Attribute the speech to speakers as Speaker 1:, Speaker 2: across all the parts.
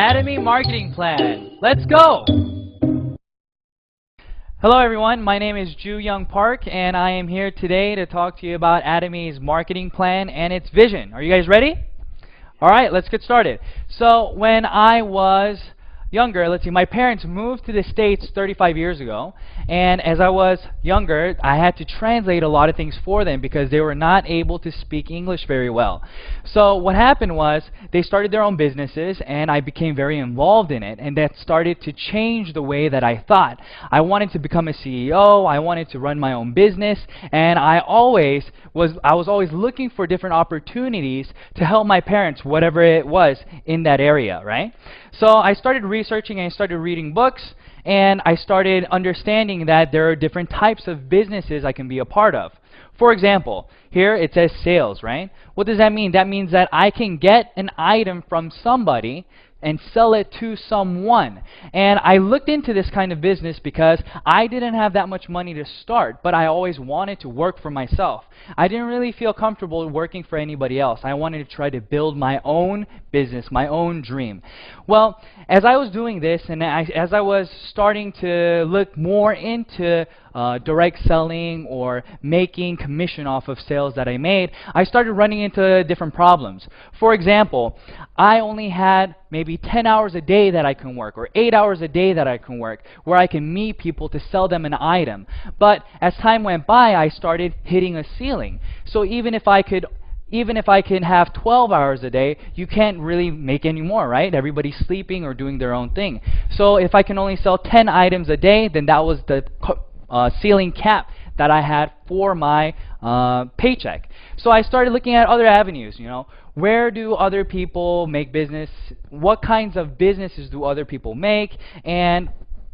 Speaker 1: Atomy marketing plan. Let's go! Hello everyone, my name is Ju Young Park and I am here today to talk to you about Atomy's marketing plan and its vision. Are you guys ready? Alright, let's get started. So when I was younger, my parents moved to the States 35 years ago, and as I was younger, I had to translate a lot of things for them because they were not able to speak English very well. So what happened was they started their own businesses and I became very involved in it, and that started to change the way that I thought. I wanted to become a CEO, I wanted to run my own business, and I was always looking for different opportunities to help my parents, whatever it was in that area, right? So I started researching and I started reading books, and I started understanding that there are different types of businesses I can be a part of. For example, here it says sales, right? What does that mean? That means that I can get an item from somebody and sell it to someone. And I looked into this kind of business because I didn't have that much money to start, but I always wanted to work for myself. I didn't really feel comfortable working for anybody else. I wanted to try to build my own business, my own dream. Well, as I was doing this and as I was starting to look more into direct selling or making commission off of sales that I made, I started running into different problems. For example, I only had maybe 10 hours a day that I can work, or 8 hours a day that I can work, where I can meet people to sell them an item. But as time went by, I started hitting a ceiling. So even if I can have 12 hours a day, you can't really make any more, right? Everybody's sleeping or doing their own thing. So if I can only sell 10 items a day, then that was the ceiling cap that I had for my paycheck. So I started looking at other avenues, where do other people make business? What kinds of businesses do other people make? And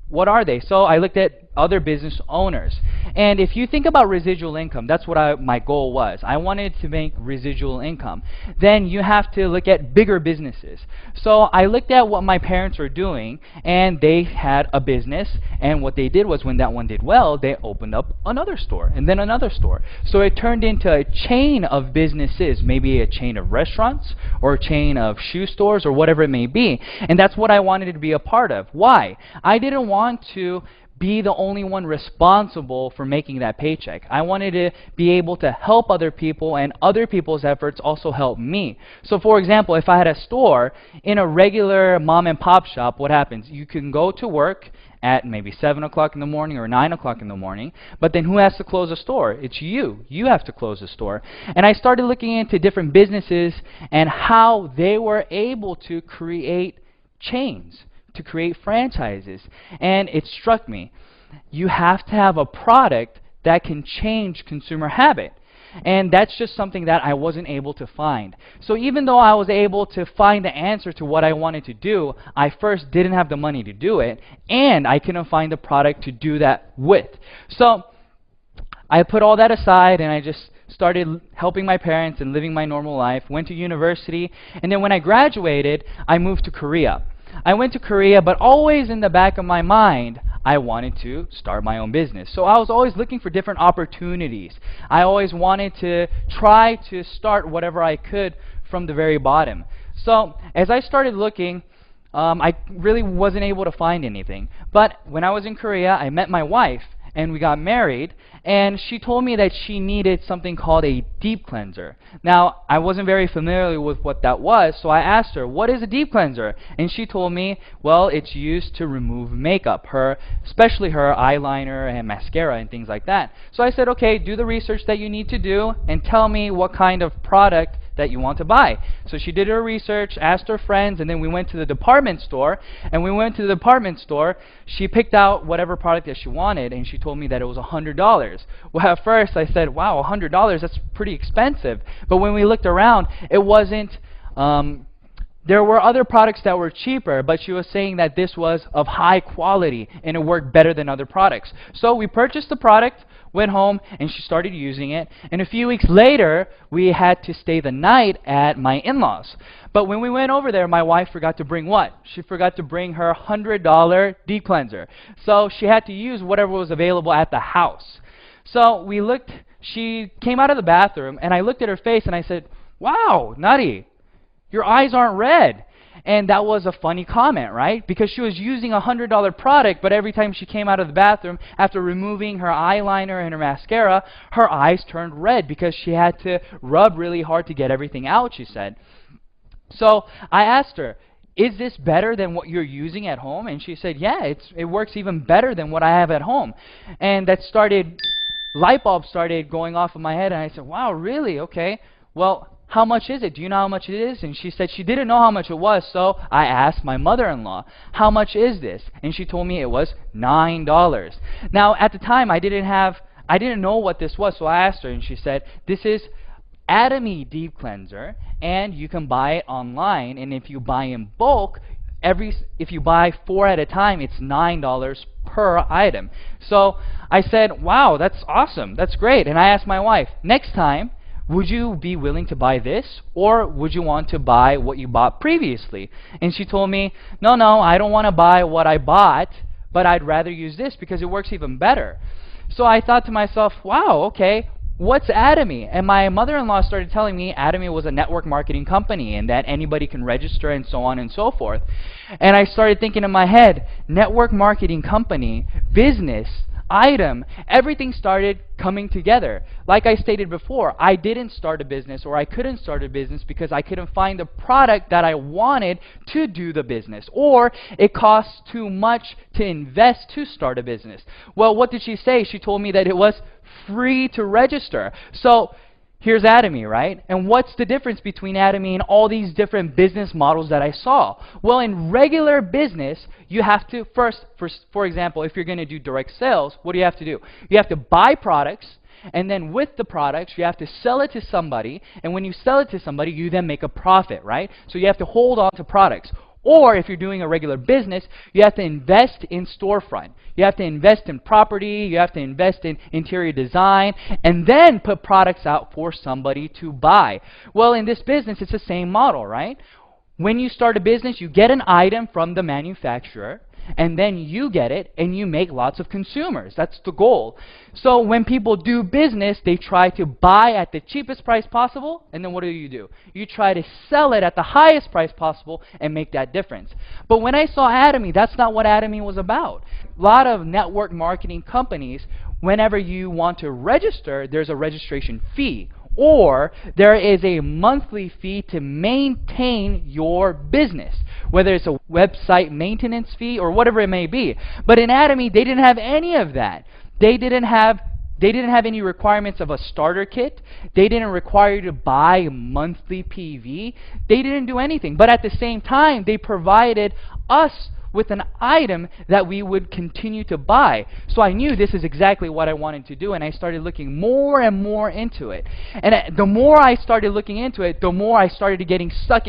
Speaker 1: what are they? So I looked at other business owners. And if you think about residual income, that's what my goal was. I wanted to make residual income. Then you have to look at bigger businesses. So I looked at what my parents were doing, and they had a business, and what they did was when that one did well, they opened up another store, and then another store. So it turned into a chain of businesses, maybe a chain of restaurants, or a chain of shoe stores, or whatever it may be. And that's what I wanted to be a part of. Why? I didn't want to be the only one responsible for making that paycheck. I wanted to be able to help other people, and other people's efforts also help me. So for example, if I had a store in a regular mom and pop shop, what happens? You can go to work at maybe 7 o'clock in the morning or 9 o'clock in the morning, but then who has to close the store? It's you. You have to close the store. And I started looking into different businesses and how they were able to create chains, to create franchises. And it struck me, you have to have a product that can change consumer habit. And that's just something that I wasn't able to find. So even though I was able to find the answer to what I wanted to do, I first didn't have the money to do it, and I couldn't find the product to do that with. So I put all that aside and I just started helping my parents and living my normal life, went to university, and then when I graduated, I moved to Korea. I went to Korea, but always in the back of my mind, I wanted to start my own business. So I was always looking for different opportunities. I always wanted to try to start whatever I could from the very bottom. So as I started looking, I really wasn't able to find anything. But when I was in Korea, I met my wife, and we got married, and she told me that she needed something called a deep cleanser. Now, I wasn't very familiar with what that was, so I asked her, what is a deep cleanser? And she told me, well, it's used to remove makeup, especially her eyeliner and mascara and things like that. So I said, okay, do the research that you need to do and tell me what kind of product that you want to buy. So she did her research, asked her friends, and then we went to the department store. And we went to the department store, she picked out whatever product that she wanted, and she told me that it was $100. Well, at first I said, wow, $100, that's pretty expensive. But when we looked around, it wasn't, there were other products that were cheaper, but she was saying that this was of high quality and it worked better than other products. So we purchased the product, went home, and she started using it. And a few weeks later, we had to stay the night at my in-laws. But when we went over there, my wife forgot to bring what? She forgot to bring her $100 deep cleanser. So she had to use whatever was available at the house. So we looked, she came out of the bathroom, and I looked at her face and I said, wow, Nutty, your eyes aren't red. And that was a funny comment, right? Because she was using a $100 product, but every time she came out of the bathroom, after removing her eyeliner and her mascara, her eyes turned red because she had to rub really hard to get everything out, she said. So I asked her, is this better than what you're using at home? And she said, yeah, it works even better than what I have at home. And light bulbs started going off in my head, and I said, wow, really? Okay. Well, how much is it? Do you know how much it is? And she said she didn't know how much it was, so I asked my mother-in-law, how much is this? And she told me it was $9. Now, at the time, I didn't know what this was, so I asked her, and she said, this is Atomy Deep Cleanser, and you can buy it online, and if you buy in bulk, if you buy 4 at a time, it's $9 per item. So I said, wow, that's awesome, that's great. And I asked my wife, next time, would you be willing to buy this, or would you want to buy what you bought previously? And she told me, no, I don't want to buy what I bought, but I'd rather use this because it works even better. So I thought to myself, wow, okay, what's Atomy? And my mother-in-law started telling me Atomy was a network marketing company and that anybody can register and so on and so forth. And I started thinking in my head, network marketing company, business, item, everything started coming together. Like I stated before, I didn't start a business, or I couldn't start a business because I couldn't find the product that I wanted to do the business, or it costs too much to invest to start a business. Well, what did she say? She told me that it was free to register. So here's Atomy, right? And what's the difference between Atomy and all these different business models that I saw? Well, in regular business, you have to first, for example, if you're going to do direct sales, what do you have to do? You have to buy products, and then with the products, you have to sell it to somebody, and when you sell it to somebody, you then make a profit, right? So you have to hold on to products. Or if you're doing a regular business, you have to invest in storefront. You have to invest in property, you have to invest in interior design, and then put products out for somebody to buy. Well, in this business, it's the same model, right? When you start a business, you get an item from the manufacturer, and then you get it, and you make lots of consumers. That's the goal. So when people do business, they try to buy at the cheapest price possible, and then what do? You try to sell it at the highest price possible and make that difference. But when I saw Atomy, that's not what Atomy was about. A lot of network marketing companies, whenever you want to register, there's a registration fee, or there is a monthly fee to maintain your business, whether it's a website maintenance fee or whatever it may be. But in Atomy, they didn't have any of that. They didn't have any requirements of a starter kit. They didn't require you to buy monthly PV. They didn't do anything. But at the same time, they provided us with an item that we would continue to buy. So I knew this is exactly what I wanted to do, and I started looking more and more into it. And the more I started looking into it, the more I started getting sucked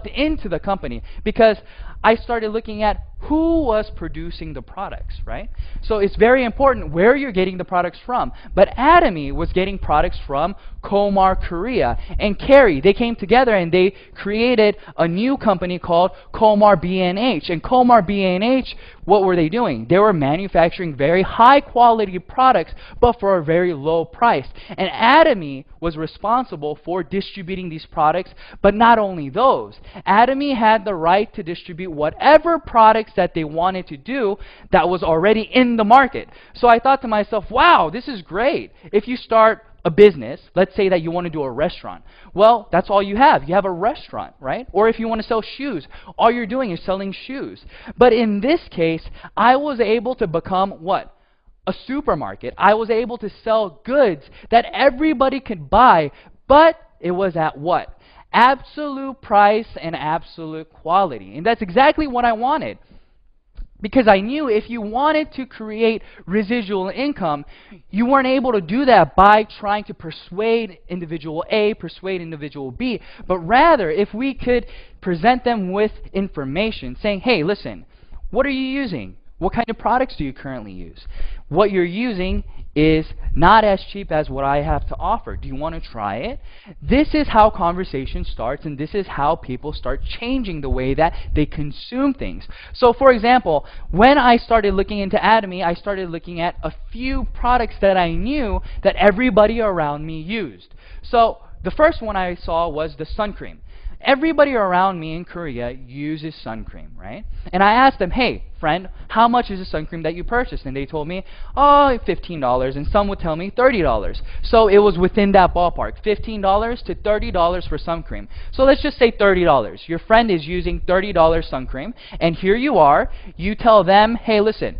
Speaker 1: into the company, because I started looking at who was producing the products, right? So it's very important where you're getting the products from. But Atomy was getting products from Komar Korea and Kerry. They came together and they created a new company called Komar B&H. And Komar B&H, what were they doing? They were manufacturing very high quality products, but for a very low price. And Atomy was responsible for distributing these products, but not only those. Atomy had the right to distribute whatever products that they wanted to do that was already in the market. So I thought to myself, wow, this is great. If you start a business, let's say that you want to do a restaurant. Well, that's all you have. You have a restaurant, right? Or if you want to sell shoes, all you're doing is selling shoes. But in this case, I was able to become what? A supermarket. I was able to sell goods that everybody could buy, but it was at what? Absolute price and absolute quality. And that's exactly what I wanted. Because I knew if you wanted to create residual income, you weren't able to do that by trying to persuade individual A, persuade individual B, but rather if we could present them with information saying, hey, listen, what are you using? What kind of products do you currently use? What you're using is not as cheap as what I have to offer. Do you want to try it? This is how conversation starts, and this is how people start changing the way that they consume things. So for example, when I started looking into Atomy, I started looking at a few products that I knew that everybody around me used. So the first one I saw was the sun cream. Everybody around me in Korea uses sun cream, right? And I asked them, hey, friend, how much is the sun cream that you purchased? And they told me, oh, $15. And some would tell me $30. So it was within that ballpark, $15 to $30 for sun cream. So let's just say $30. Your friend is using $30 sun cream, and here you are. You tell them, hey, listen,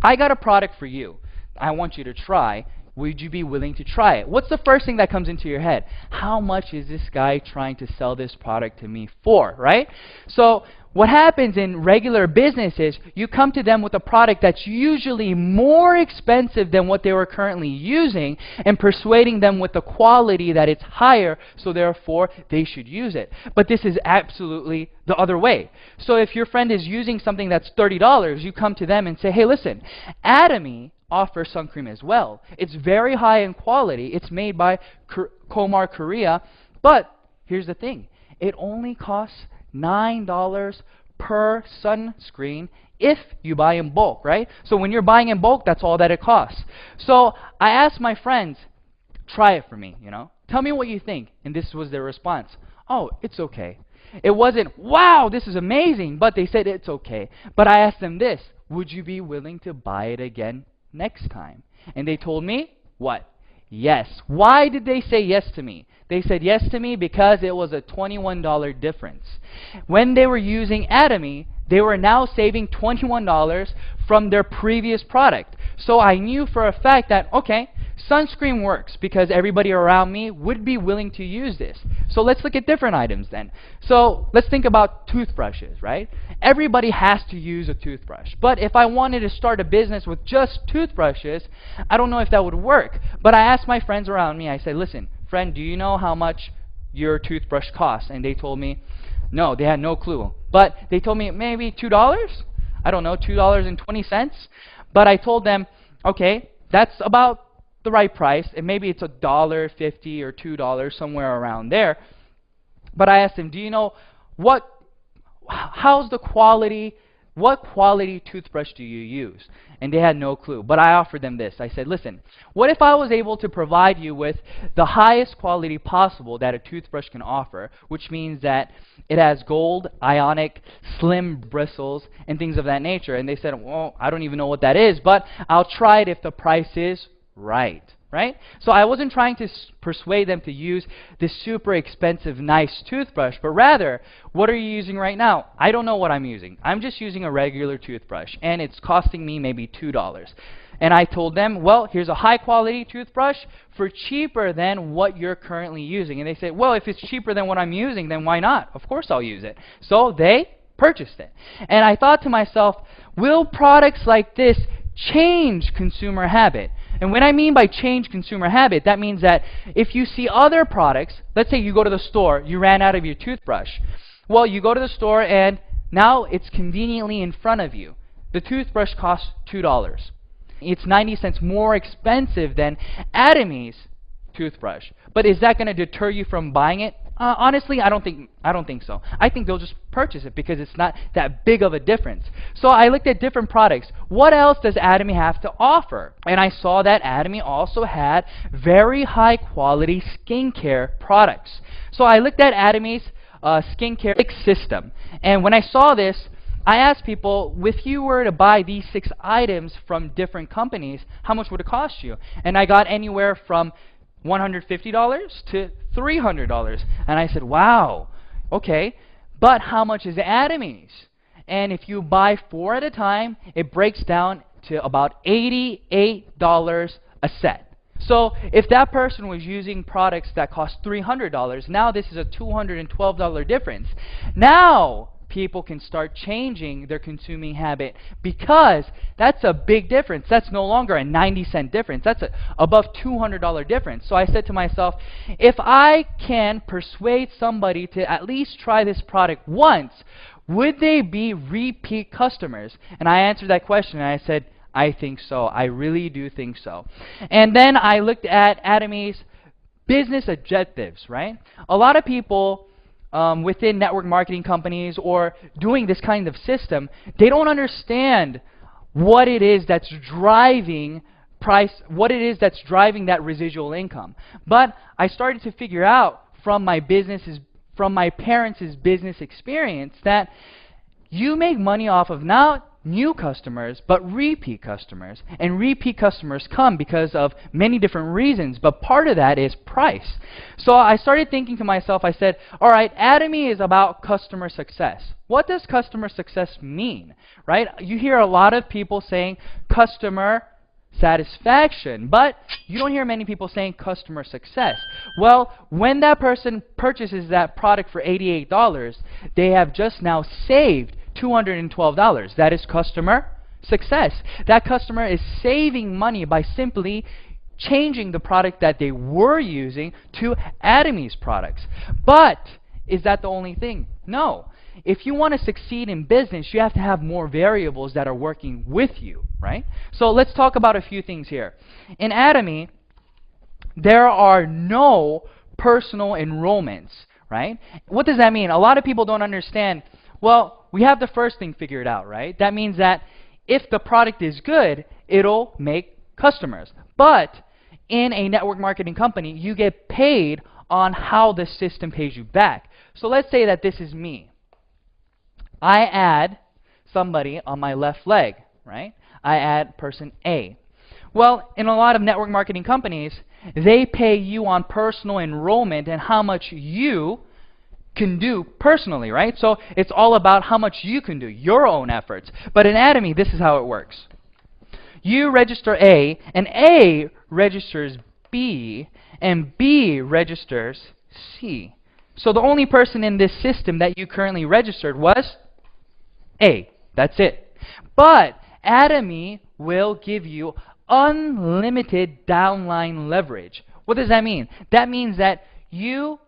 Speaker 1: I got a product for you. I want you to try. Would you be willing to try it? What's the first thing that comes into your head? How much is this guy trying to sell this product to me for, right? So what happens in regular business is you come to them with a product that's usually more expensive than what they were currently using and persuading them with the quality that it's higher, so therefore they should use it. But this is absolutely the other way. So if your friend is using something that's $30, you come to them and say, hey, listen, Atomy offers sun cream as well. It's very high in quality. It's made by Komar Korea. But here's the thing. It only costs $9 per sunscreen if you buy in bulk, right? So when you're buying in bulk, that's all that it costs. So I asked my friends, try it for me, Tell me what you think. And this was their response. Oh, it's okay. It wasn't, wow, this is amazing, but they said it's okay. But I asked them this, would you be willing to buy it again next time? And they told me, what? Yes. Why did they say yes to me? They said yes to me because it was a $21 difference. When they were using Atomy, they were now saving $21 from their previous product. So I knew for a fact that, okay, sunscreen works because everybody around me would be willing to use this. So let's look at different items then. So let's think about toothbrushes, right? Everybody has to use a toothbrush. But if I wanted to start a business with just toothbrushes, I don't know if that would work. But I asked my friends around me, I said, listen, friend, do you know how much your toothbrush costs? And they told me, no, they had no clue. But they told me maybe $2? I don't know, $2.20. But I told them, okay, that's about the right price, and maybe it's $1.50 or $2, somewhere around there. But I asked them, do you know how's the quality, what quality toothbrush do you use? And they had no clue. But I offered them this. I said, listen, what if I was able to provide you with the highest quality possible that a toothbrush can offer, which means that it has gold, ionic, slim bristles, and things of that nature? And they said, well, I don't even know what that is, but I'll try it if the price is right. So I wasn't trying to persuade them to use this super expensive, nice toothbrush, but rather, what are you using right now? I don't know what I'm using. I'm just using a regular toothbrush, and it's costing me maybe $2. And I told them, well, here's a high-quality toothbrush for cheaper than what you're currently using. And they said, well, if it's cheaper than what I'm using, then why not? Of course I'll use it. So they purchased it. And I thought to myself, will products like this change consumer habit? And when I mean by change consumer habit, that means that if you see other products, let's say you go to the store, you ran out of your toothbrush. Well, you go to the store and now it's conveniently in front of you. The toothbrush costs $2. It's 90 cents more expensive than Atomy's toothbrush. But is that going to deter you from buying it? Honestly, I don't think so. I think they'll just purchase it because it's not that big of a difference. So I looked at different products. What else does Atomy have to offer? And I saw that Atomy also had very high quality skincare products. So I looked at Atomy's skincare system. And when I saw this, I asked people, if you were to buy these 6 items from different companies, how much would it cost you? And I got anywhere from $150 to $300. And I said, wow, okay, but how much is Atomy's? And if you buy 4 at a time, it breaks down to about $88 a set. So if that person was using products that cost $300, now this is a $212 difference. Now people can start changing their consuming habit because that's a big difference. That's no longer a 90-cent difference. That's above $200 difference. So I said to myself, if I can persuade somebody to at least try this product once, would they be repeat customers? And I answered that question and I said, I think so. I really do think so. And then I looked at Atomy's business objectives, right? A lot of people within network marketing companies or doing this kind of system, they don't understand what it is that's driving what it is that's driving that residual income. But I started to figure out from my from my parents' business experience that you make money off of not new customers, but repeat customers. And repeat customers come because of many different reasons, but part of that is price. So I started thinking to myself, I said, all right, Atomy is about customer success. What does customer success mean, right? You hear a lot of people saying customer satisfaction, but you don't hear many people saying customer success. Well, when that person purchases that product for $88, they have just now saved $212. That is customer success. That customer is saving money by simply changing the product that they were using to Atomy's products. But is that the only thing? No. If you want to succeed in business, you have to have more variables that are working with you, right? So let's talk about a few things here. In Atomy, there are no personal enrollments, right? What does that mean? A lot of people don't understand. Well, we have the first thing figured out, right? That means that if the product is good, it'll make customers. But in a network marketing company, you get paid on how the system pays you back. So let's say that this is me. I add somebody on my left leg, right? I add person A. Well, in a lot of network marketing companies, they pay you on personal enrollment and how much you can do personally, right? So it's all about how much you can do, your own efforts. But in Atomy, this is how it works. You register A, and A registers B, and B registers C. So the only person in this system that you currently registered was A. That's it. But Atomy will give you unlimited downline leverage. What does that mean? That means that you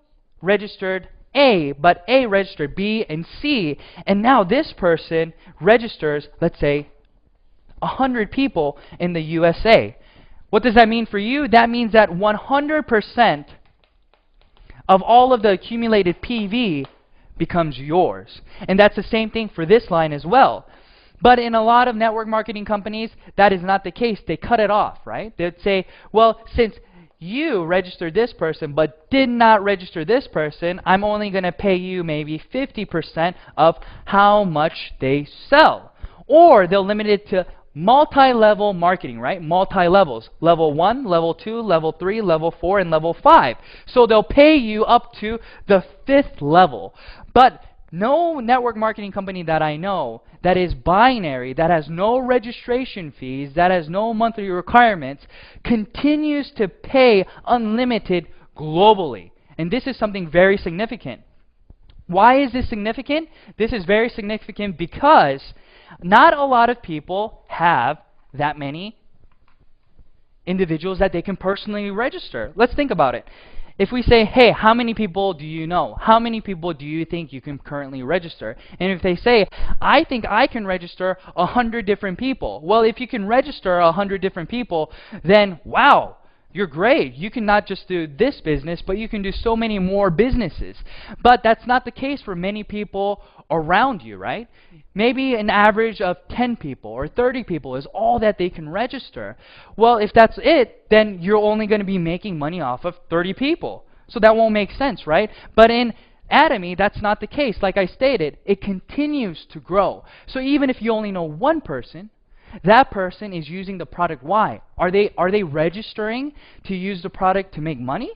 Speaker 1: registered A, but A registered B and C, and now this person registers, let's say, 100 people in the USA. What does that mean for you? That means that 100% of all of the accumulated PV becomes yours. And that's the same thing for this line as well. But in a lot of network marketing companies, that is not the case. They cut it off, right? They'd say, well, since you registered this person but did not register this person, I'm only going to pay you maybe 50% of how much they sell. Or they'll limit it to multi-level marketing, right? Multi-levels. Level 1, Level 2, Level 3, Level 4, and Level 5. So they'll pay you up to the 5th level. But no network marketing company that I know that is binary, that has no registration fees, that has no monthly requirements, continues to pay unlimited globally. And this is something very significant. Why is this significant? This is very significant because not a lot of people have that many individuals that they can personally register. Let's think about it. If we say, hey, how many people do you know? How many people do you think you can currently register? And if they say, I think I can register 100 different people. Well, if you can register 100 different people, then wow, you're great. You can not just do this business, but you can do so many more businesses. But that's not the case for many people around you, right? Maybe an average of 10 people or 30 people is all that they can register. Well, if that's it, then you're only going to be making money off of 30 people. So that won't make sense, right? But in Atomy, that's not the case. Like I stated, it continues to grow. So even if you only know one person, that person is using the product. Why? Are they registering to use the product to make money?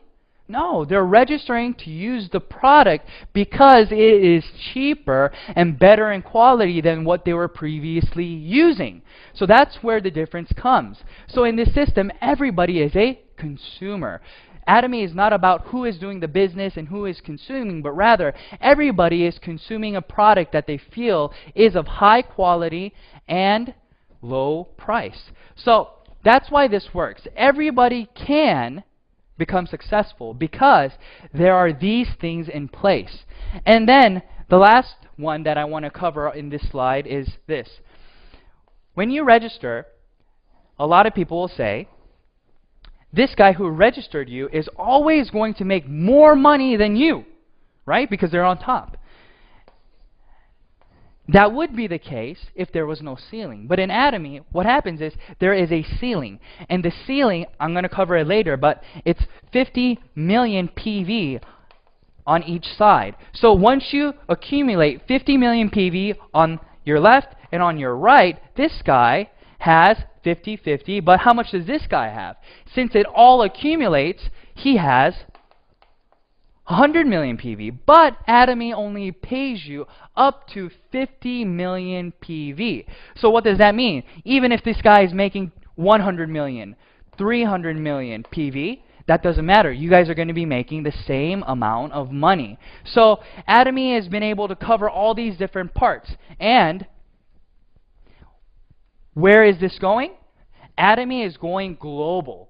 Speaker 1: No, they're registering to use the product because it is cheaper and better in quality than what they were previously using. So that's where the difference comes. So in this system, everybody is a consumer. Atomy is not about who is doing the business and who is consuming, but rather everybody is consuming a product that they feel is of high quality and low price. So that's why this works. Everybody can become successful because there are these things in place. And then the last one that I want to cover in this slide is this. When you register, a lot of people will say, this guy who registered you is always going to make more money than you, right? Because they're on top. That would be the case if there was no ceiling. But in Atomy, what happens is there is a ceiling. And the ceiling, I'm going to cover it later, but it's 50 million PV on each side. So once you accumulate 50 million PV on your left and on your right, this guy has 50-50, but how much does this guy have? Since it all accumulates, he has 100 million PV, but Atomy only pays you up to 50 million PV. So what does that mean? Even if this guy is making 100 million, 300 million PV, that doesn't matter. You guys are going to be making the same amount of money. So Atomy has been able to cover all these different parts. And where is this going? Atomy is going global.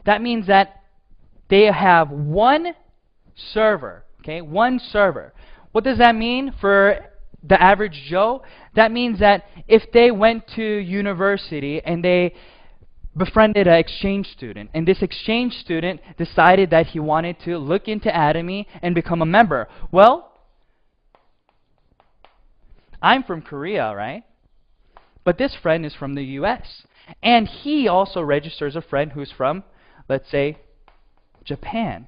Speaker 1: That means that they have one server, okay? One server. What does that mean for the average Joe? That means that if they went to university and they befriended an exchange student, and this exchange student decided that he wanted to look into Atomy and become a member. Well, I'm from Korea, right? But this friend is from the US. And he also registers a friend who's from, let's say, Japan.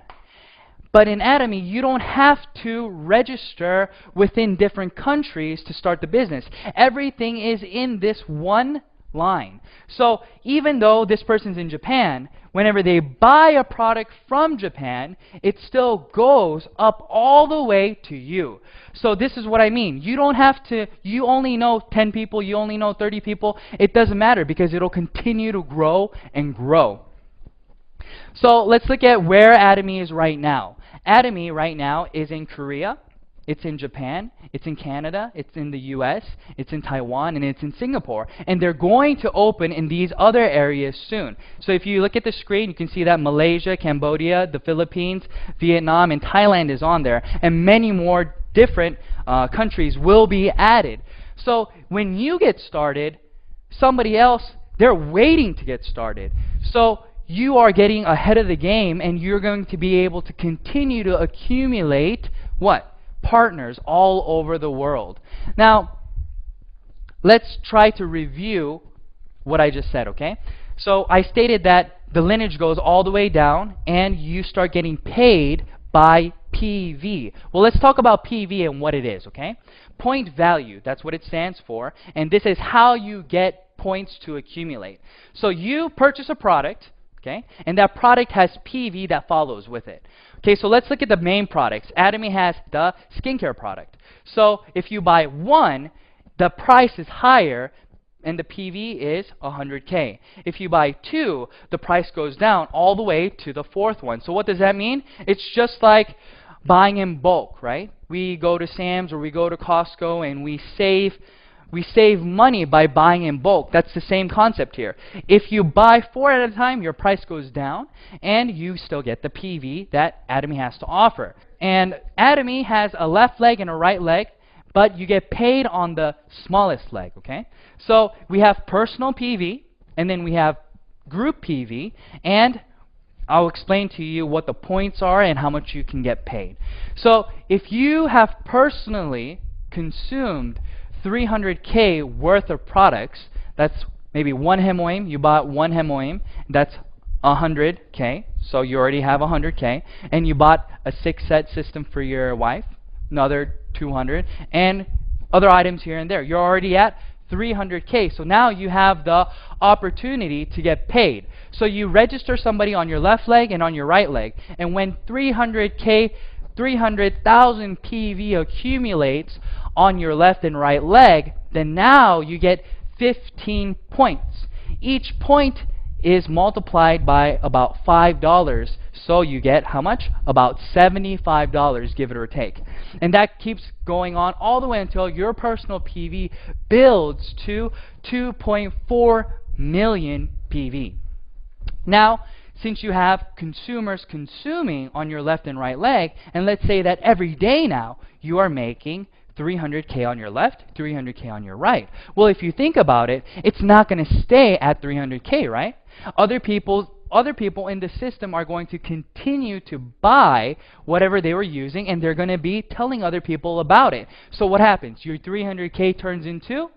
Speaker 1: But in Atomy, you don't have to register within different countries to start the business. Everything is in this one line. So even though this person's in Japan, whenever they buy a product from Japan, it still goes up all the way to you. So this is what I mean. You don't have to, you only know 10 people, you only know 30 people. It doesn't matter because it'll continue to grow and grow. So let's look at where Atomy is right now. Atomy right now is in Korea, it's in Japan, it's in Canada, it's in the US, it's in Taiwan, and it's in Singapore. And they're going to open in these other areas soon. So if you look at the screen, you can see that Malaysia, Cambodia, the Philippines, Vietnam, and Thailand is on there. And many more different countries will be added. So when you get started, somebody else, they're waiting to get started. So you are getting ahead of the game, and you're going to be able to continue to accumulate what? Partners all over the world. Now, let's try to review what I just said, okay? So I stated that the lineage goes all the way down, and you start getting paid by PV. Well, let's talk about PV and what it is, okay? Point value, that's what it stands for, and this is how you get points to accumulate. So you purchase a product, okay, and that product has PV that follows with it. Okay, so let's look at the main products. Atomy has the skincare product. So if you buy one, the price is higher and the PV is 100K. If you buy two, the price goes down all the way to the fourth one. So what does that mean? It's just like buying in bulk, right? We go to Sam's or we go to Costco and we save money by buying in bulk. That's the same concept here. If you buy 4 at a time, your price goes down, and you still get the PV that Atomy has to offer. And Atomy has a left leg and a right leg, but you get paid on the smallest leg, okay? So we have personal PV, and then we have group PV, and I'll explain to you what the points are and how much you can get paid. So if you have personally consumed 300K worth of products, that's maybe one hemoim, you bought one hemoim, that's 100K, so you already have 100K, and you bought a 6-set system for your wife, another 200, and other items here and there. You're already at 300K, so now you have the opportunity to get paid. So you register somebody on your left leg and on your right leg, and when 300K, 300,000 PV accumulates on your left and right leg, then now you get 15 points. Each point is multiplied by about $5, so you get how much? About $75, give it or take. And that keeps going on all the way until your personal PV builds to 2.4 million PV. Now, since you have consumers consuming on your left and right leg, and let's say that every day now you are making 300K on your left, 300K on your right. Well, if you think about it, it's not going to stay at 300K, right? Other people other people in the system are going to continue to buy whatever they were using, and they're going to be telling other people about it. So what happens? Your 300K turns into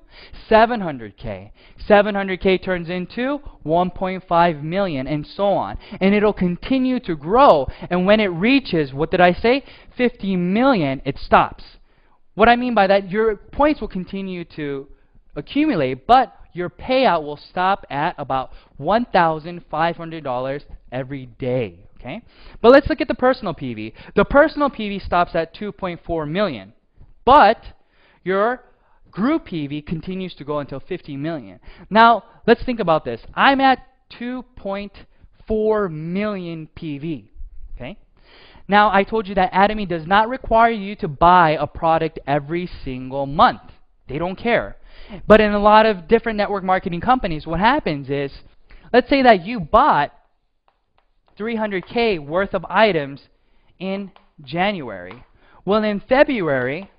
Speaker 1: 700K. 700K turns into 1.5 million, and so on. And it'll continue to grow. And when it reaches, what did I say? 50 million, it stops. What I mean by that, your points will continue to accumulate, but your payout will stop at about $1,500 every day. Okay? But let's look at the personal PV. The personal PV stops at 2.4 million, but your group PV continues to go until 50 million. Now, let's think about this. I'm at 2.4 million PV. Okay? Now, I told you that Atomy does not require you to buy a product every single month. They don't care. But in a lot of different network marketing companies, what happens is, let's say that you bought 300K worth of items in January. Well, in February,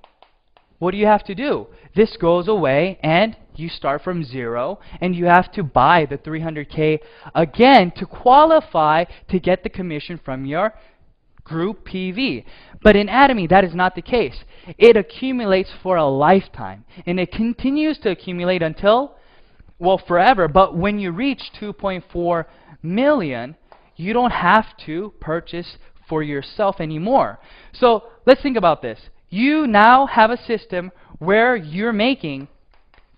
Speaker 1: what do you have to do? This goes away, and you start from zero, and you have to buy the 300K again to qualify to get the commission from your group PV. But in Atomy, that is not the case. It accumulates for a lifetime, and it continues to accumulate until, well, forever. But when you reach 2.4 million, you don't have to purchase for yourself anymore. So let's think about this. You now have a system where you're making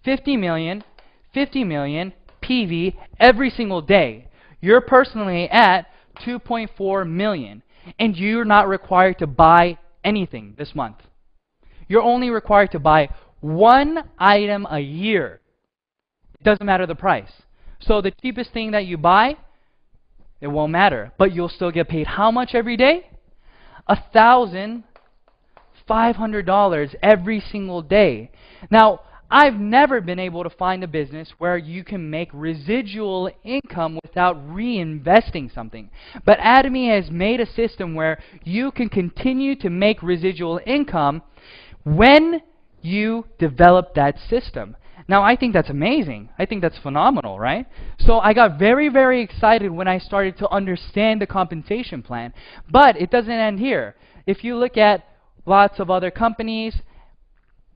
Speaker 1: 50 million PV every single day. You're personally at 2.4 million. And you're not required to buy anything this month. You're only required to buy one item a year. It doesn't matter the price. So the cheapest thing that you buy, it won't matter. But you'll still get paid how much every day? $1,500 every single day. Now, I've never been able to find a business where you can make residual income without reinvesting something. But Atomy has made a system where you can continue to make residual income when you develop that system. Now, I think that's amazing. I think that's phenomenal, right? So I got very, very excited when I started to understand the compensation plan. But it doesn't end here. If you look at lots of other companies,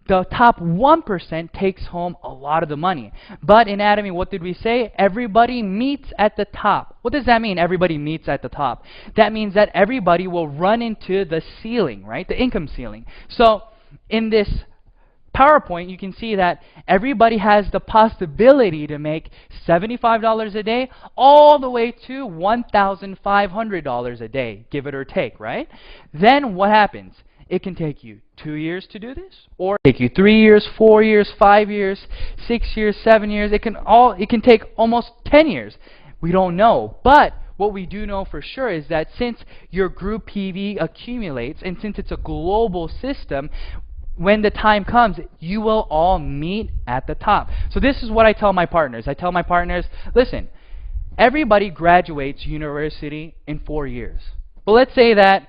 Speaker 1: the top 1% takes home a lot of the money. But in Atomy, what did we say? Everybody meets at the top. What does that mean, everybody meets at the top? That means that everybody will run into the ceiling, right? The income ceiling. So in this PowerPoint, you can see that everybody has the possibility to make $75 a day all the way to $1,500 a day, give it or take, right? Then what happens? It can take you 2 years to do this, or take you 3 years, 4 years, 5 years, 6 years, 7 years. It can take almost 10 years. We don't know. But what we do know for sure is that since your group PV accumulates, and since it's a global system, when the time comes, you will all meet at the top. So this is what I tell my partners. I tell my partners, listen, everybody graduates university in 4 years. But let's say that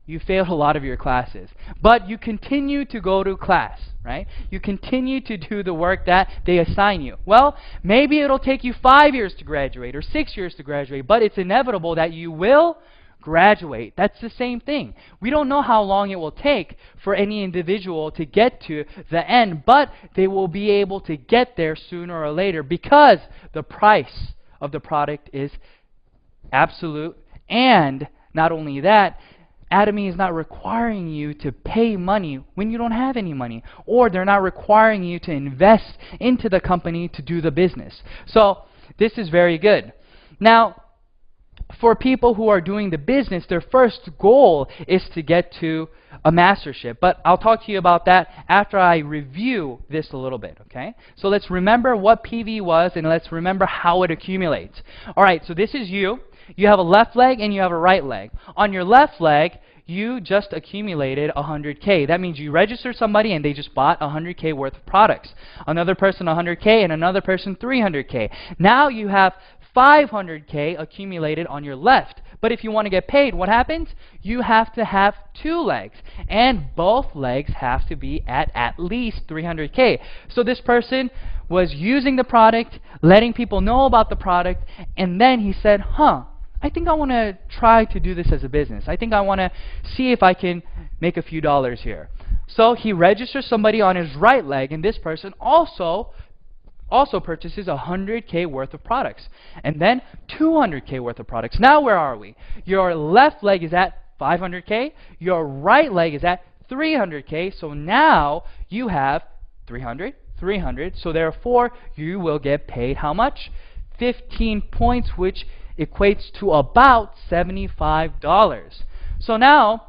Speaker 1: you failed a lot of your classes, but you continue to go to class, right? You continue to do the work that they assign you. Well, maybe it'll take you 5 years to graduate or 6 years to graduate, but it's inevitable that you will graduate. That's the same thing. We don't know how long it will take for any individual to get to the end, but they will be able to get there sooner or later because the price of the product is absolute. And not only that, Atomy is not requiring you to pay money when you don't have any money, or they're not requiring you to invest into the company to do the business. So this is very good. Now, for people who are doing the business, their first goal is to get to a mastership. But I'll talk to you about that after I review this a little bit, okay? So let's remember what PV was, and let's remember how it accumulates. All right, so this is you. You have a left leg and you have a right leg. On your left leg, you just accumulated 100K. That means you registered somebody and they just bought 100K worth of products. Another person 100K and another person 300K. Now you have 500K accumulated on your left. But if you want to get paid, what happens? You have to have 2 legs, and both legs have to be at least 300K. So this person was using the product, letting people know about the product, and then he said, I think I want to try to do this as a business. I think I want to see if I can make a few dollars here. So he registers somebody on his right leg, and this person also purchases 100K worth of products, and then 200K worth of products. Now where are we? Your left leg is at 500K, your right leg is at 300K, so now you have 300, 300, so therefore you will get paid how much? 15 points, which equates to about $75. So now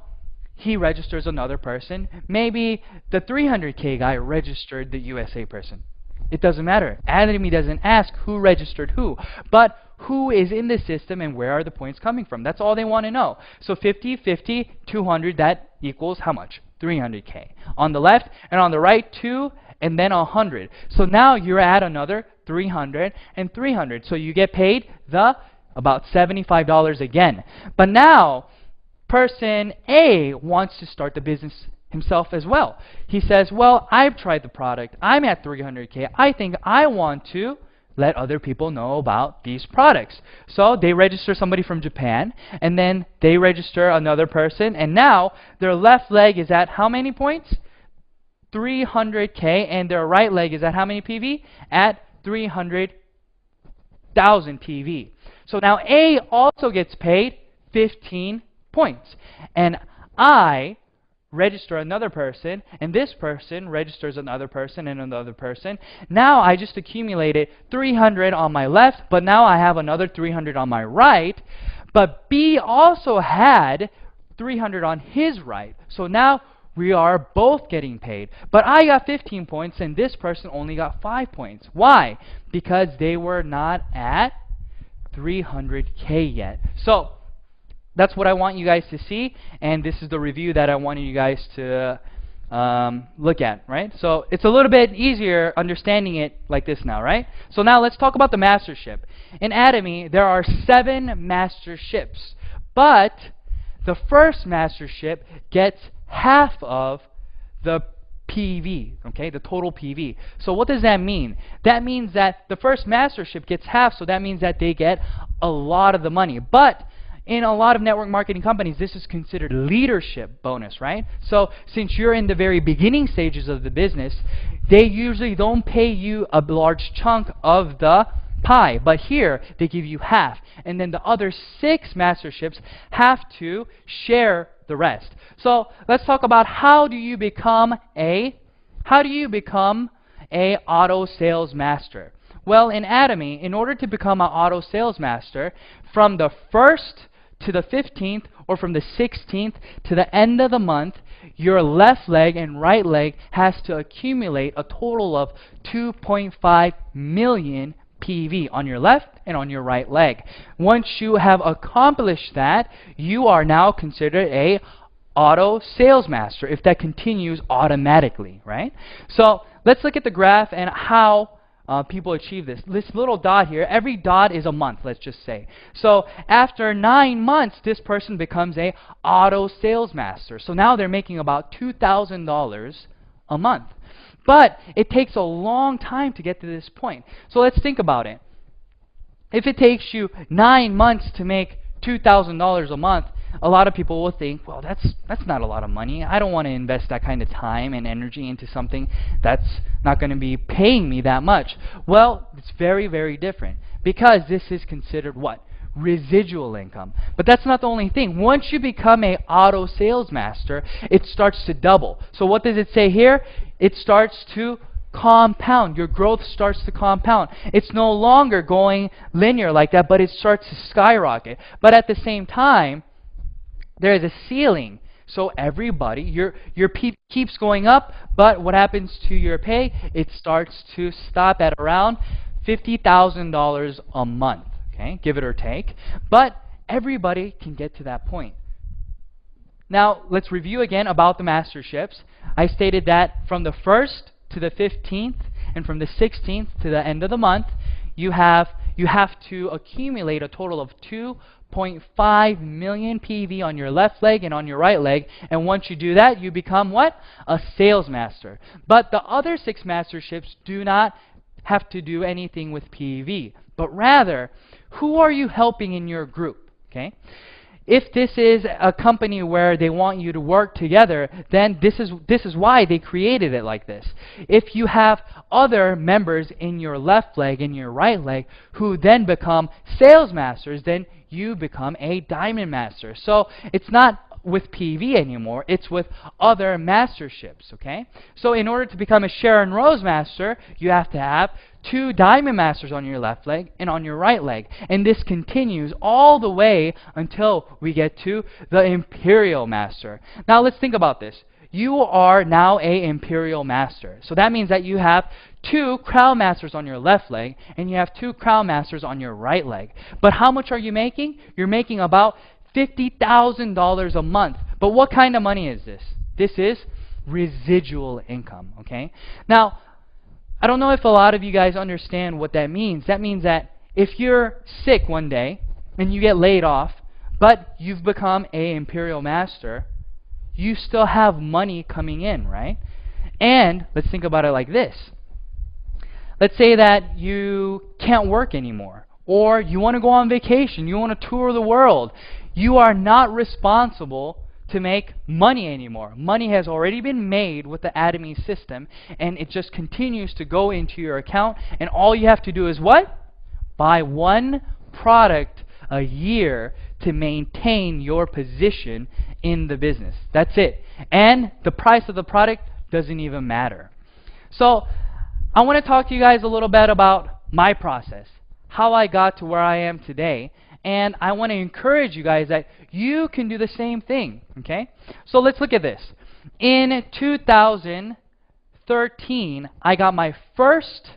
Speaker 1: he registers another person. Maybe the 300K guy registered the USA person. It doesn't matter. Atomy doesn't ask who registered who, but who is in the system and where are the points coming from. That's all they want to know. So 50, 50, 200, that equals how much? 300K. On the left and on the right, 2 and then 100. So now you're at another 300 and 300. So you get paid about $75 again. But now person A wants to start the business himself as well. He says, well, I've tried the product. I'm at 300K. I think I want to let other people know about these products. So they register somebody from Japan, and then they register another person, and now their left leg is at how many points? 300K, and their right leg is at how many PV? At 300,000 PV. So now A also gets paid 15 points. And I register another person, and this person registers another person and another person. Now I just accumulated 300 on my left, but now I have another 300 on my right. But B also had 300 on his right. So now we are both getting paid. But I got 15 points, and this person only got 5 points. Why? Because they were not at 300K yet. So that's what I want you guys to see, and this is the review that I wanted you guys to look at, right? So it's a little bit easier understanding it like this now, right? So now let's talk about the mastership. In Atomy, there are 7 masterships, but the first mastership gets half of the PV, okay, the total PV. So what does that mean? That means that the first mastership gets half, so that means that they get a lot of the money. But in a lot of network marketing companies, this is considered leadership bonus, right? So since you're in the very beginning stages of the business, they usually don't pay you a large chunk of the pie. But here, they give you half. And then the other 6 masterships have to share the rest. So let's talk about how do you become a auto sales master. Well, in Atomy, in order to become an auto sales master, from the 1st to the 15th, or from the 16th to the end of the month, your left leg and right leg has to accumulate a total of 2.5 million PV on your left and on your right leg. Once you have accomplished that, you are now considered a auto sales master if that continues automatically, right? So let's look at the graph and how people achieve this. This little dot here, every dot is a month, let's just say. So after 9 months, this person becomes a auto sales master. So now they're making about $2,000 a month. But it takes a long time to get to this point. So let's think about it. If it takes you 9 months to make $2,000 a month, a lot of people will think, well, that's not a lot of money. I don't want to invest that kind of time and energy into something that's not going to be paying me that much. Well, it's very, very different, because this is considered what? Residual income. But that's not the only thing. Once you become a auto sales master, it starts to double. So what does it say here? It starts to compound. Your growth starts to compound. It's no longer going linear like that, but it starts to skyrocket. But at the same time, there is a ceiling. So everybody, your pay keeps going up, but what happens to your pay? It starts to stop at around $50,000 a month, okay, give it or take. But everybody can get to that point. Now, let's review again about the masterships. I stated that from the 1st to the 15th and from the 16th to the end of the month, you have you have to accumulate a total of 2.5 million PV on your left leg and on your right leg. And once you do that, you become what? A sales master. But the other 6 masterships do not have to do anything with PV, but rather, who are you helping in your group? Okay? If this is a company where they want you to work together, then this is why they created it like this. If you have other members in your left leg and your right leg who then become sales masters, then you become a diamond master. So it's not with PV anymore, it's with other masterships, okay? So in order to become a Sharon Rose master, you have to have 2 diamond masters on your left leg and on your right leg. And this continues all the way until we get to the Imperial Master. Now let's think about this. You are now a Imperial Master. So that means that you have 2 Crown Masters on your left leg and you have 2 Crown Masters on your right leg. But how much are you making? You're making about $50,000 a month. But what kind of money is this? This is residual income, okay? Now, I don't know if a lot of you guys understand what that means. That means that if you're sick one day and you get laid off, but you've become a Imperial Master, you still have money coming in, right? And let's think about it like this. Let's say that you can't work anymore, or you want to go on vacation, you want to tour the world. You are not responsible to make money anymore. Money has already been made with the Atomy system, and it just continues to go into your account, and all you have to do is what? Buy 1 product a year to maintain your position in the business. That's it. And the price of the product doesn't even matter. So I want to talk to you guys a little bit about my process, how I got to where I am today. And I want to encourage you guys that you can do the same thing, okay? So let's look at this. In 2013, I got my first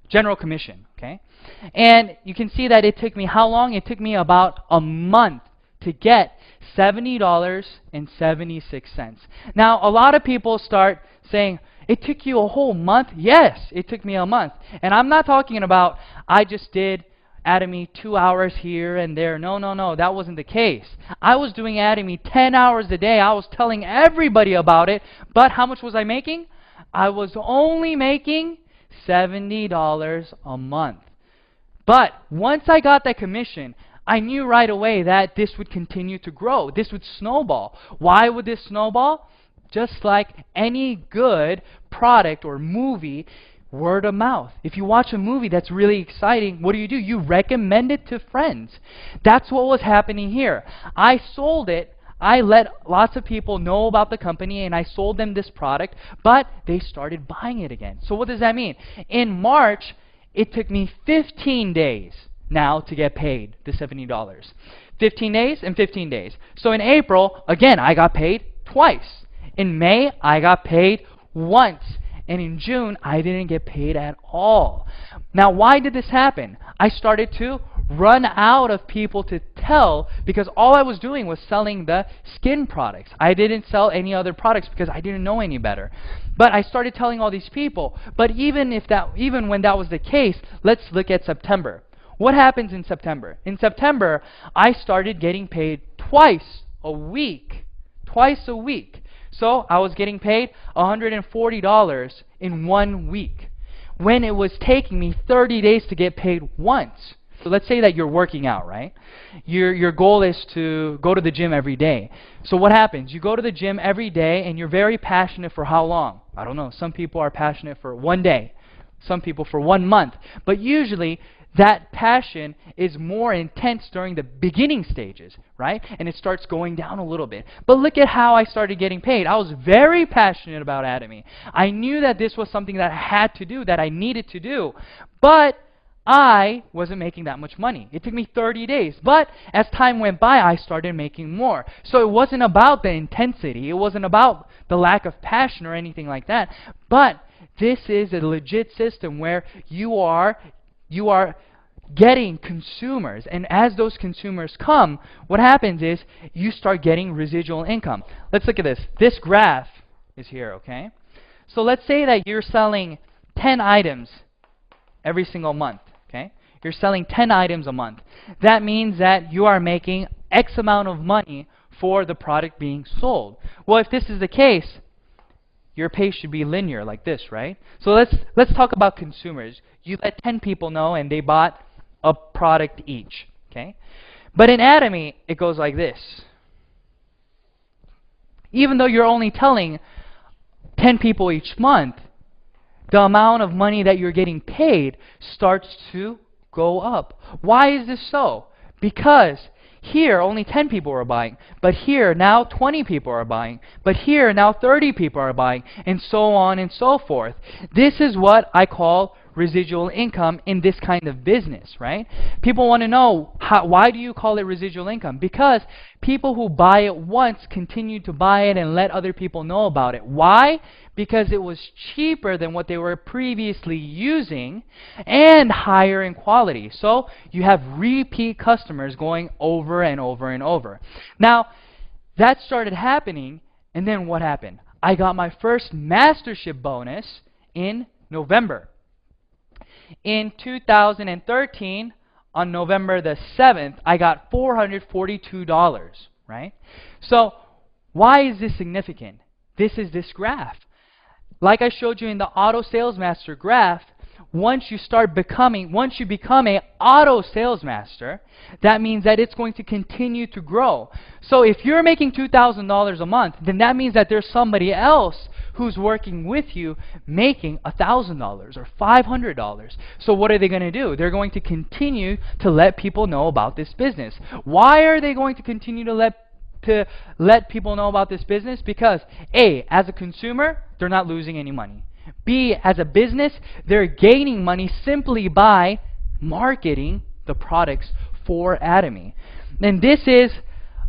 Speaker 1: general commission, okay? And you can see that it took me how long? It took me about a month to get $70.76. Now, a lot of people start saying, it took you a whole month? Yes, it took me a month. And I'm not talking about I just did Atomy 2 hours here and there. No, that wasn't the case. I was doing Atomy 10 hours a day. I was telling everybody about it. But how much was I making? I was only making $70 a month. But once I got that commission, I knew right away that this would continue to grow. This would snowball. Why would this snowball? Just like any good product or movie, word of mouth. If you watch a movie that's really exciting, what do? You recommend it to friends. That's what was happening here. I sold it. I let lots of people know about the company and I sold them this product, but they started buying it again. So what does that mean? In March, it took me 15 days now to get paid the $70. 15 days and 15 days. So in April, again, I got paid twice. In May, I got paid once. And in June, I didn't get paid at all. Now, why did this happen? I started to run out of people to tell because all I was doing was selling the skin products. I didn't sell any other products because I didn't know any better. But I started telling all these people. But even when that was the case, let's look at September. What happens in September? In September, I started getting paid twice a week. Twice a week. So I was getting paid $140 in 1 week when it was taking me 30 days to get paid once. So let's say that you're working out, right? Your goal is to go to the gym every day. So what happens? You go to the gym every day and you're very passionate for how long? I don't know. Some people are passionate for 1 day. Some people for 1 month. But usually that passion is more intense during the beginning stages, right? And it starts going down a little bit. But look at how I started getting paid. I was very passionate about Atomy. I knew that this was something that I had to do, that I needed to do. But I wasn't making that much money. It took me 30 days. But as time went by, I started making more. So it wasn't about the intensity. It wasn't about the lack of passion or anything like that. But this is a legit system where you are getting consumers, and as those consumers come, what happens is you start getting residual income. Let's look at this. This graph is here, okay? So let's say that you're selling 10 items every single month, okay? you're selling 10 items a month. That means that you are making X amount of money for the product being sold. Well, if this is the case, your pace should be linear like this, right? So let's talk about consumers. You let 10 people know and they bought a product each, okay? But in Atomy, it goes like this. Even though you're only telling 10 people each month, the amount of money that you're getting paid starts to go up. Why is this so? Because here only 10 people are buying, but here now 20 people are buying, but here now 30 people are buying, and so on and so forth. This is what I call residual income in this kind of business, right? People want to know, why do you call it residual income? Because people who buy it once continue to buy it and let other people know about it. Why? Because it was cheaper than what they were previously using and higher in quality. So you have repeat customers going over and over and over. Now, that started happening, and then what happened? I got my first mastership bonus in November. In 2013, on November the 7th, I got $442, right? So why is this significant? This is this graph. Like I showed you in the auto sales master graph, once you become an auto sales master, that means that it's going to continue to grow. So if you're making $2,000 a month, then that means that there's somebody else who's working with you making $1,000 or $500. So what are they going to do? They're going to continue to let people know about this business. Why are they going to continue to let people know about this business? Because A, as a consumer, they're not losing any money. B, as a business, they're gaining money simply by marketing the products for Atomy. And this is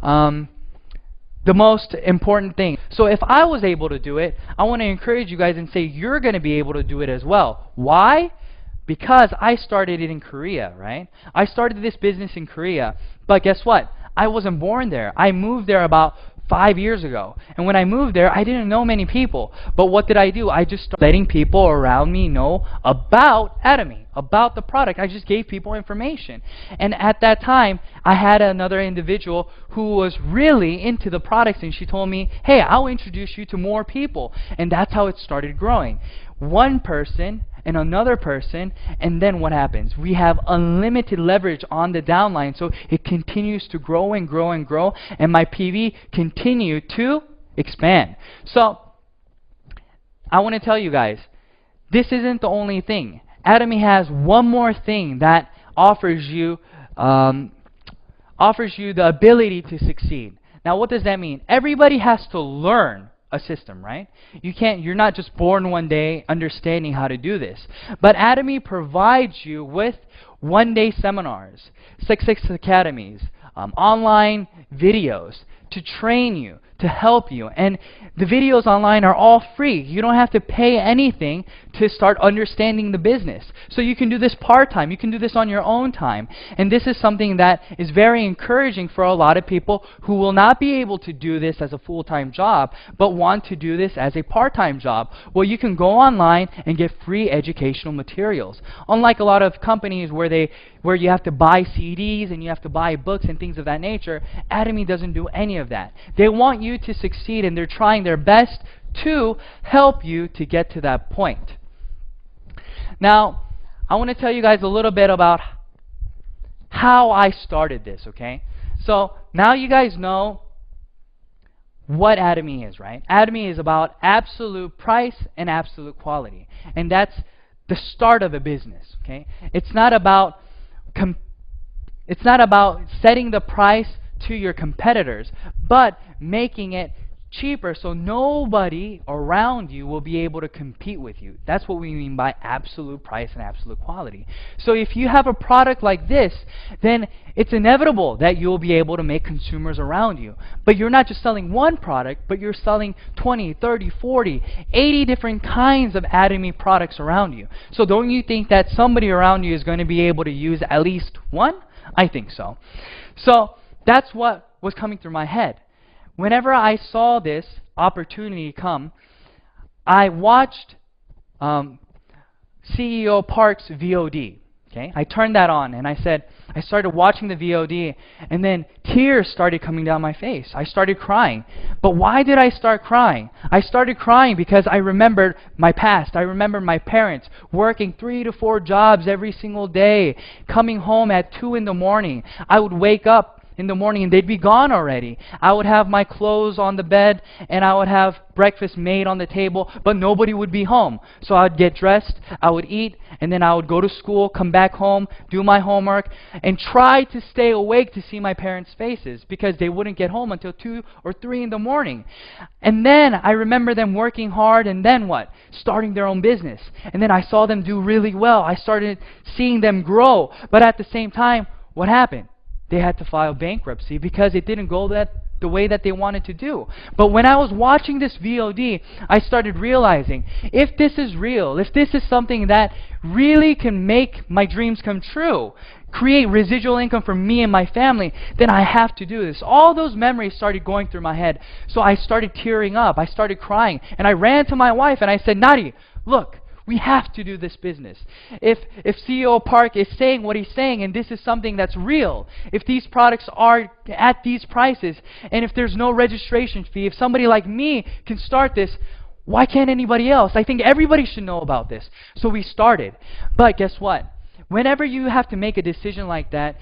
Speaker 1: the most important thing. So if I was able to do it, I want to encourage you guys and say you're going to be able to do it as well. Why? Because I started it in Korea, right? I started this business in Korea, but guess what? I wasn't born there. I moved there about 5 years ago. And when I moved there, I didn't know many people. But what did I do? I just started letting people around me know about Atomy, about the product. I just gave people information. And at that time, I had another individual who was really into the products, and she told me, hey, I'll introduce you to more people. And that's how it started growing. One person and another person, and then what happens? We have unlimited leverage on the downline, so it continues to grow and grow and grow, and my PV continued to expand. So I want to tell you guys, this isn't the only thing. Atomy has one more thing that offers you the ability to succeed. Now, what does that mean? Everybody has to learn a system, right? You're not just born one day understanding how to do this. But Atomy provides you with one-day seminars, 6 academies, online videos to train you, to help you. And the videos online are all free. You don't have to pay anything to start understanding the business. So you can do this part-time. You can do this on your own time. And this is something that is very encouraging for a lot of people who will not be able to do this as a full-time job, but want to do this as a part-time job. Well, you can go online and get free educational materials. Unlike a lot of companies where you have to buy CDs and you have to buy books and things of that nature, Atomy doesn't do any of that. They want you to succeed, and they're trying their best to help you to get to that point. Now, I want to tell you guys a little bit about how I started this, okay? So now you guys know what Atomy is, right? Atomy is about absolute price and absolute quality. And that's the start of a business, okay? It's not about setting the price to your competitors, but making it cheaper so nobody around you will be able to compete with you. That's what we mean by absolute price and absolute quality. So if you have a product like this, then it's inevitable that you'll be able to make consumers around you. But you're not just selling one product, but you're selling 20, 30, 40, 80 different kinds of Atomy products around you. So don't you think that somebody around you is going to be able to use at least one? I think so. So that's what was coming through my head. Whenever I saw this opportunity come, I watched CEO Park's VOD. okay? I turned that on, and I started watching the VOD, and then tears started coming down my face. I started crying. But why did I start crying? I started crying because I remembered my past. I remembered my parents working 3 to 4 jobs every single day, coming home at 2 in the morning. I would wake up in the morning and they'd be gone already. I would have my clothes on the bed and I would have breakfast made on the table, but nobody would be home. So I would get dressed, I would eat, and then I would go to school, come back home, do my homework, and try to stay awake to see my parents' faces because they wouldn't get home until 2 or 3 in the morning. And then I remember them working hard, and then what? Starting their own business. And then I saw them do really well. I started seeing them grow. But at the same time, what happened? They had to file bankruptcy because it didn't go the way that they wanted to do. But when I was watching this VOD, I started realizing, if this is real, if this is something that really can make my dreams come true, create residual income for me and my family, then I have to do this. All those memories started going through my head. So I started tearing up. I started crying. And I ran to my wife and I said, Nadi, look, we have to do this business. If CEO Park is saying what he's saying, and this is something that's real, if these products are at these prices, and if there's no registration fee, if somebody like me can start this, why can't anybody else? I think everybody should know about this. So we started. But guess what? Whenever you have to make a decision like that,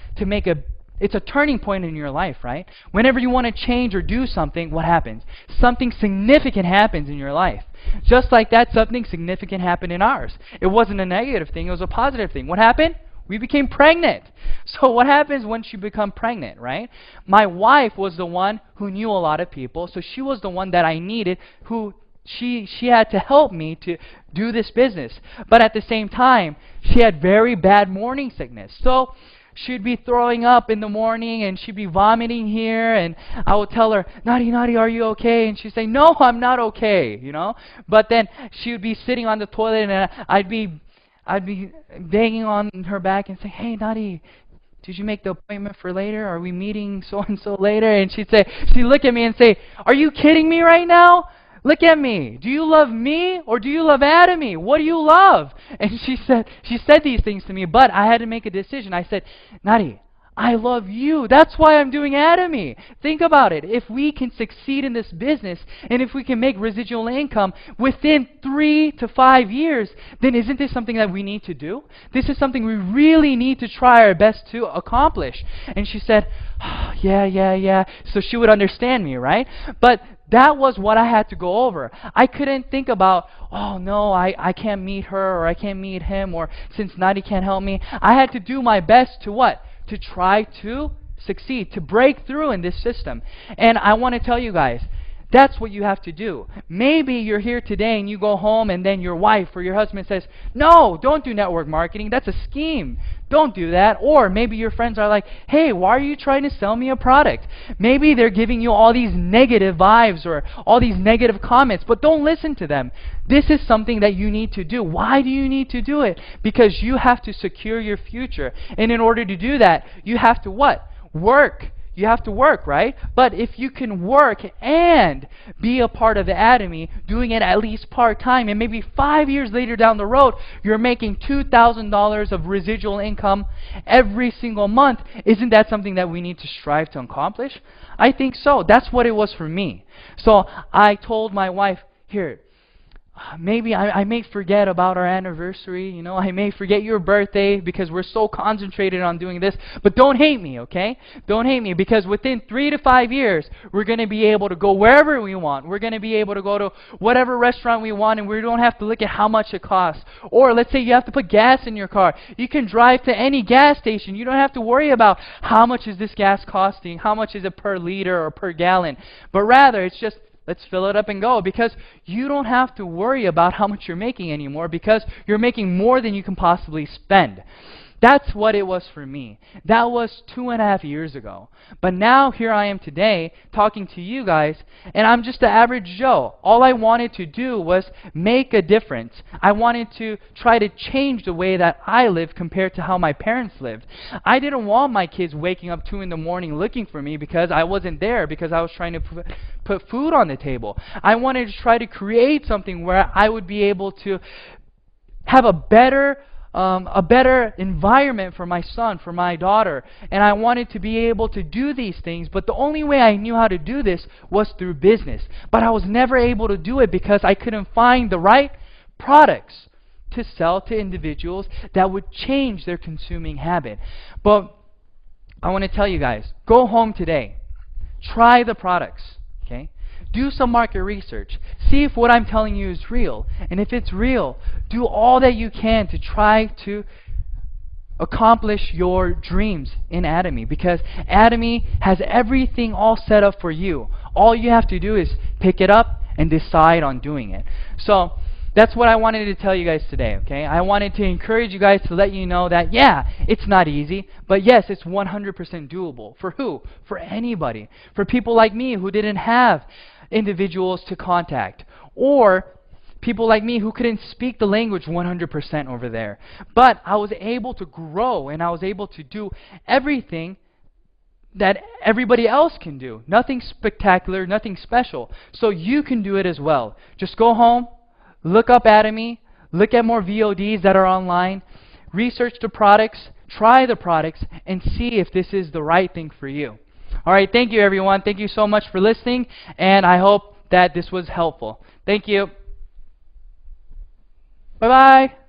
Speaker 1: it's a turning point in your life, right? Whenever you want to change or do something, what happens? Something significant happens in your life. Just like that, something significant happened in ours. It wasn't a negative thing, it was a positive thing. What happened? We became pregnant. So what happens once you become pregnant, right? My wife was the one who knew a lot of people, so she was the one that I needed, who she had to help me to do this business. But at the same time, she had very bad morning sickness. So she'd be throwing up in the morning and she'd be vomiting here, and I would tell her, Nadi, are you okay? And she'd say, no, I'm not okay, you know? But then she would be sitting on the toilet and I'd be banging on her back and say, hey, Nadi, did you make the appointment for later? Are we meeting so-and-so later? And she'd look at me and say, are you kidding me right now? Look at me. Do you love me or do you love Atomy? What do you love? And she said these things to me, but I had to make a decision. I said, Nadi, I love you. That's why I'm doing Atomy. Think about it. If we can succeed in this business and if we can make residual income within 3 to 5 years, then isn't this something that we need to do? This is something we really need to try our best to accomplish. And she said, oh, yeah. So she would understand me, right? But that was what I had to go over. I couldn't think about, oh no, I can't meet her or I can't meet him, or since Nadi can't help me. I had to do my best to what? To try to succeed, to break through in this system. And I want to tell you guys, that's what you have to do. Maybe you're here today and you go home and then your wife or your husband says, no, don't do network marketing. That's a scheme. Don't do that. Or maybe your friends are like, hey, why are you trying to sell me a product? Maybe they're giving you all these negative vibes or all these negative comments, but don't listen to them. This is something that you need to do. Why do you need to do it? Because you have to secure your future. And in order to do that, you have to what? Work. You have to work, right? But if you can work and be a part of the Atomy, doing it at least part-time, and maybe 5 years later down the road, you're making $2,000 of residual income every single month, isn't that something that we need to strive to accomplish? I think so. That's what it was for me. So I told my wife, here, maybe I may forget about our anniversary, you know, I may forget your birthday because we're so concentrated on doing this, but don't hate me, okay? Don't hate me, because within 3 to 5 years, we're going to be able to go wherever we want. We're going to be able to go to whatever restaurant we want, and we don't have to look at how much it costs. Or let's say you have to put gas in your car. You can drive to any gas station. You don't have to worry about how much is this gas costing, how much is it per liter or per gallon, but rather it's just, let's fill it up and go, because you don't have to worry about how much you're making anymore because you're making more than you can possibly spend. That's what it was for me. That was 2.5 years ago. But now here I am today talking to you guys, and I'm just an average Joe. All I wanted to do was make a difference. I wanted to try to change the way that I live compared to how my parents lived. I didn't want my kids waking up 2 in the morning looking for me because I wasn't there, because I was trying to put food on the table. I wanted to try to create something where I would be able to have a better a better environment for my son, for my daughter. And I wanted to be able to do these things, but the only way I knew how to do this was through business. But I was never able to do it because I couldn't find the right products to sell to individuals that would change their consuming habit. But I want to tell you guys, go home today. Try the products, okay? Do some market research. See if what I'm telling you is real. And if it's real, do all that you can to try to accomplish your dreams in Atomy, because Atomy has everything all set up for you. All you have to do is pick it up and decide on doing it. So that's what I wanted to tell you guys today, okay? I wanted to encourage you guys to let you know that, yeah, it's not easy, but yes, it's 100% doable. For who? For anybody. For people like me who didn't have individuals to contact, or people like me who couldn't speak the language 100% over there. But I was able to grow, and I was able to do everything that everybody else can do. Nothing spectacular, nothing special. So you can do it as well. Just go home, look up Atomy, look at more VODs that are online, research the products, try the products, and see if this is the right thing for you. All right, thank you, everyone. Thank you so much for listening, and I hope that this was helpful. Thank you. Bye-bye.